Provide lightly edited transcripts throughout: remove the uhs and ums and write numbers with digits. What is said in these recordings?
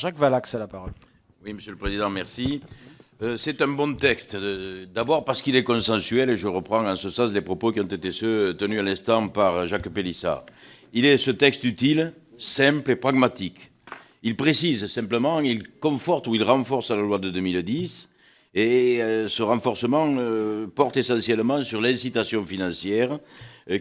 Jacques Valax a la parole. Oui, Monsieur le Président, merci. C'est un bon texte, d'abord parce qu'il est consensuel, et je reprends en ce sens les propos qui ont été ceux tenus à l'instant par Jacques Pélissard. Il est ce texte utile, simple et pragmatique. Il précise simplement, il conforte ou il renforce la loi de 2010, et ce renforcement porte essentiellement sur l'incitation financière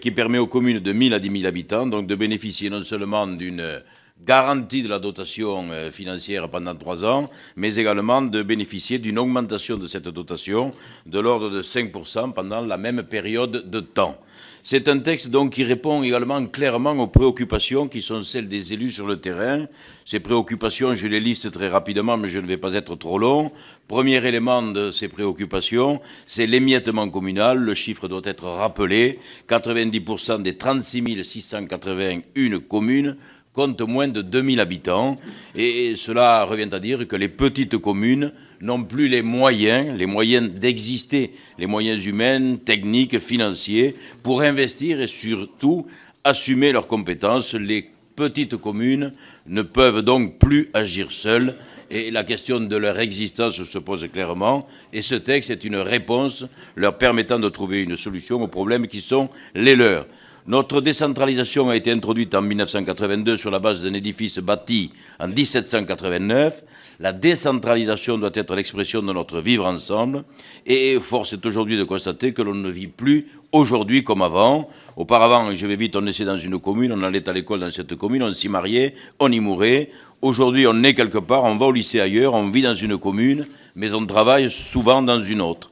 qui permet aux communes de 1000 à 10 000 habitants donc de bénéficier non seulement d'une garantie de la dotation financière pendant 3 ans, mais également de bénéficier d'une augmentation de cette dotation de l'ordre de 5% pendant la même période de temps. C'est un texte donc qui répond également clairement aux préoccupations qui sont celles des élus sur le terrain. Ces préoccupations, je les liste très rapidement, mais je ne vais pas être trop long. Premier élément de ces préoccupations, c'est l'émiettement communal. Le chiffre doit être rappelé. 90% des 36 681 communes compte moins de 2000 habitants, et cela revient à dire que les petites communes n'ont plus les moyens d'exister, les moyens humains, techniques, financiers, pour investir et surtout assumer leurs compétences. Les petites communes ne peuvent donc plus agir seules, et la question de leur existence se pose clairement, et ce texte est une réponse leur permettant de trouver une solution aux problèmes qui sont les leurs. Notre décentralisation a été introduite en 1982 sur la base d'un édifice bâti en 1789. La décentralisation doit être l'expression de notre vivre ensemble. Et force est aujourd'hui de constater que l'on ne vit plus aujourd'hui comme avant. Auparavant, je vais vite, on naissait dans une commune, on allait à l'école dans cette commune, on s'y mariait, on y mourait. Aujourd'hui, on est quelque part, on va au lycée ailleurs, on vit dans une commune, mais on travaille souvent dans une autre.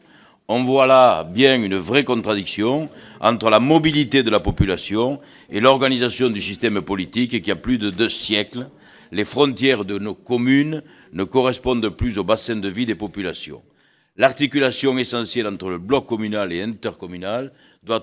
On voit là bien une vraie contradiction entre la mobilité de la population et l'organisation du système politique qui a plus de 2 siècles. Les frontières de nos communes ne correspondent plus au bassin de vie des populations. L'articulation essentielle entre le bloc communal et intercommunal doit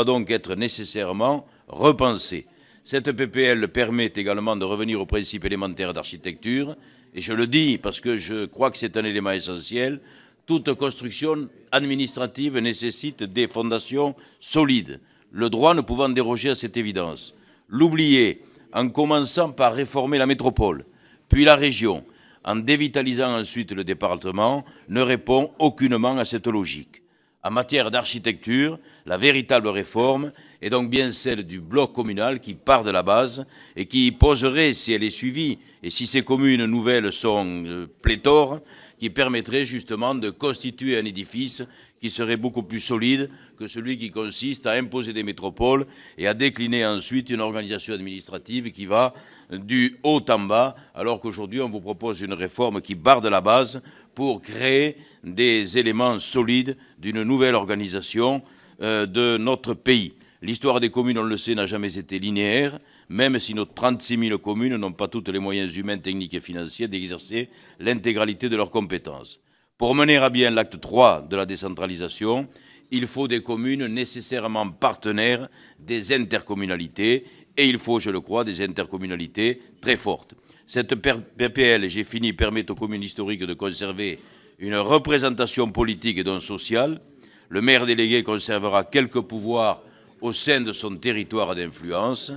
donc être nécessairement repensée. Cette PPL permet également de revenir aux principes élémentaires d'architecture, et je le dis parce que je crois que c'est un élément essentiel. Toute construction administrative nécessite des fondations solides, le droit ne pouvant déroger à cette évidence. L'oublier, en commençant par réformer la métropole, puis la région, en dévitalisant ensuite le département, ne répond aucunement à cette logique. En matière d'architecture, la véritable réforme est donc bien celle du bloc communal qui part de la base et qui poserait, si elle est suivie, et si ces communes nouvelles sont pléthores, qui permettrait justement de constituer un édifice qui serait beaucoup plus solide que celui qui consiste à imposer des métropoles et à décliner ensuite une organisation administrative qui va du haut en bas, alors qu'aujourd'hui on vous propose une réforme qui part de la base pour créer des éléments solides d'une nouvelle organisation de notre pays. L'histoire des communes, on le sait, n'a jamais été linéaire, même si nos 36 000 communes n'ont pas tous les moyens humains, techniques et financiers d'exercer l'intégralité de leurs compétences. Pour mener à bien l'acte 3 de la décentralisation, il faut des communes nécessairement partenaires des intercommunalités, et il faut, je le crois, des intercommunalités très fortes. Cette PPL, j'ai fini, permet aux communes historiques de conserver une représentation politique et donc sociale. Le maire délégué conservera quelques pouvoirs au sein de son territoire d'influence.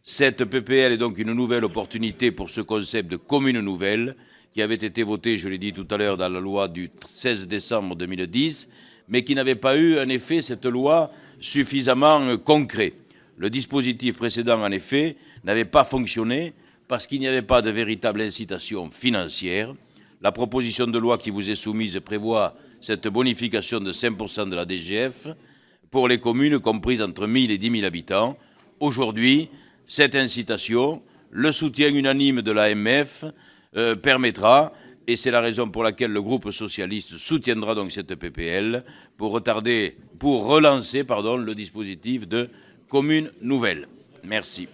Cette PPL est donc une nouvelle opportunité pour ce concept de commune nouvelle qui avait été voté, je l'ai dit tout à l'heure, dans la loi du 16 décembre 2010, mais qui n'avait pas eu, en effet, cette loi suffisamment concret. Le dispositif précédent, en effet, n'avait pas fonctionné parce qu'il n'y avait pas de véritable incitation financière. La proposition de loi qui vous est soumise prévoit cette bonification de 5% de la DGF pour les communes comprises entre 1000 et 10 000 habitants. Aujourd'hui, cette incitation, le soutien unanime de l'AMF permettra, et c'est la raison pour laquelle le groupe socialiste soutiendra donc cette PPL, pour relancer le dispositif de commune nouvelle. Merci.